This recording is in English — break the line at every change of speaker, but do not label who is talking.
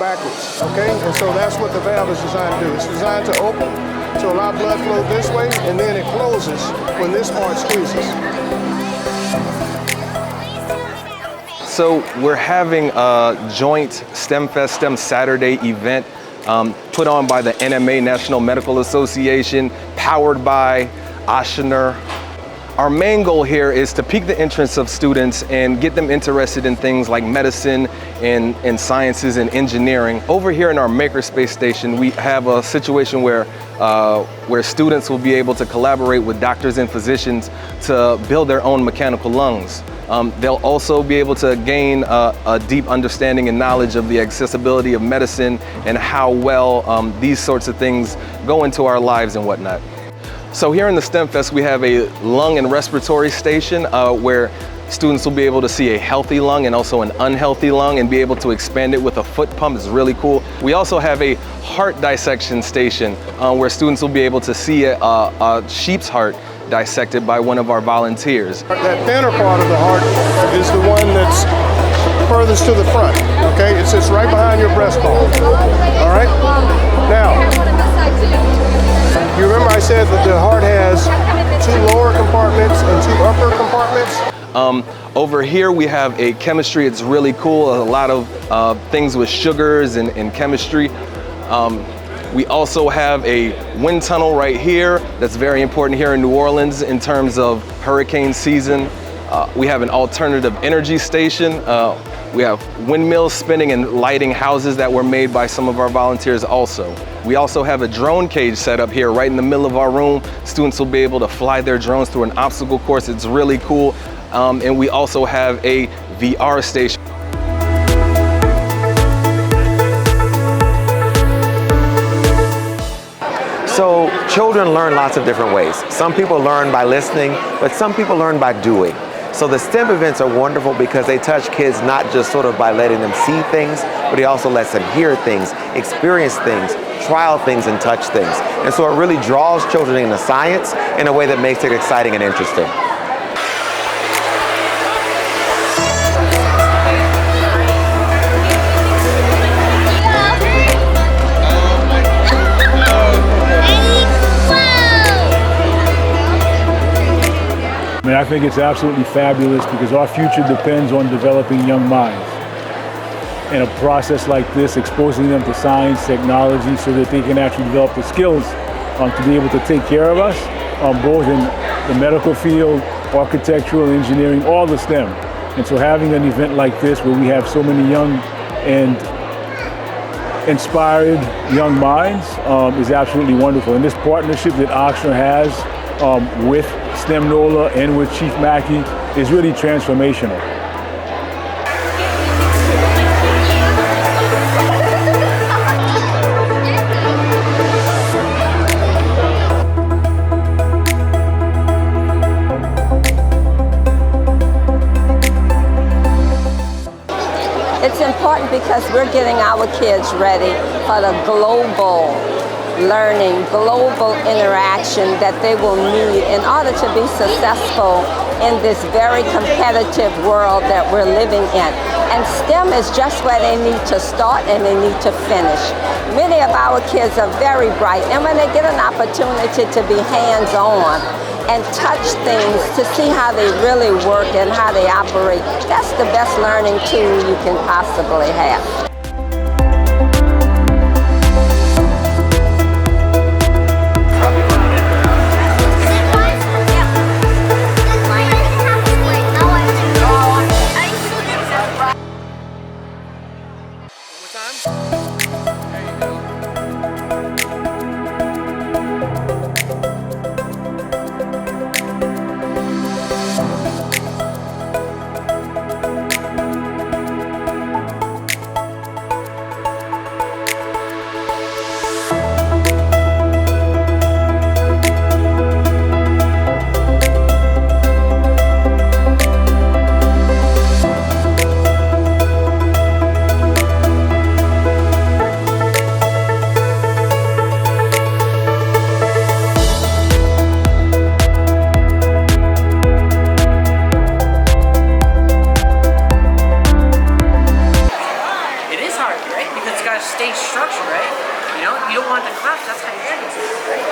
backwards, okay? And so that's what the valve is designed to do. It's designed to open, to allow blood flow this way, and then it closes when this part squeezes.
So we're having a joint Stemfest, STEM Saturday event put on by the NMA, National Medical Association, powered by Ochsner. Our main goal here is to pique the interest of students and get them interested in things like medicine and sciences and engineering. Over here in our Makerspace station, we have a situation where students will be able to collaborate with doctors and physicians to build their own mechanical lungs. They'll also be able to gain a deep understanding and knowledge of the accessibility of medicine and how well these sorts of things go into our lives and whatnot. So here in the Stemfest, we have a lung and respiratory station where students will be able to see a healthy lung and also an unhealthy lung and be able to expand it with a foot pump. It's really cool. We also have a heart dissection station where students will be able to see a sheep's heart dissected by one of our volunteers.
That thinner part of the heart is the one that's furthest to the front, okay? It sits right behind your breastbone, all right? Now, you remember I said that the heart has 2 lower compartments and 2 upper compartments?
Over here we have a chemistry. It's really cool. A lot of things with sugars and chemistry. We also have a wind tunnel right here that's very important here in New Orleans in terms of hurricane season. We have an alternative energy station. We have windmills spinning and lighting houses that were made by some of our volunteers also. We also have a drone cage set up here right in the middle of our room. Students will be able to fly their drones through an obstacle course. It's really cool. And we also have a VR station.
So children learn lots of different ways. Some people learn by listening, but some people learn by doing. So the STEM events are wonderful because they touch kids not just sort of by letting them see things, but he also lets them hear things, experience things, trial things, and touch things. And so it really draws children into science in a way that makes it exciting and interesting.
I think it's absolutely fabulous because our future depends on developing young minds. In a process like this, exposing them to science, technology, so that they can actually develop the skills to be able to take care of us, both in the medical field, architectural, engineering, all the STEM. And so having an event like this where we have so many young and inspired young minds is absolutely wonderful. And this partnership that Ochsner has with STEM NOLA and with Chief Mackey is really transformational.
It's important because we're getting our kids ready for the global learning, global interaction that they will need in order to be successful in this very competitive world that we're living in. And STEM is just where they need to start and they need to finish. Many of our kids are very bright, and when they get an opportunity to be hands-on and touch things to see how they really work and how they operate, that's the best learning tool you can possibly have.
gotta stay structured, right? You know, you don't want it to collapse. That's how you're gonna do it, right?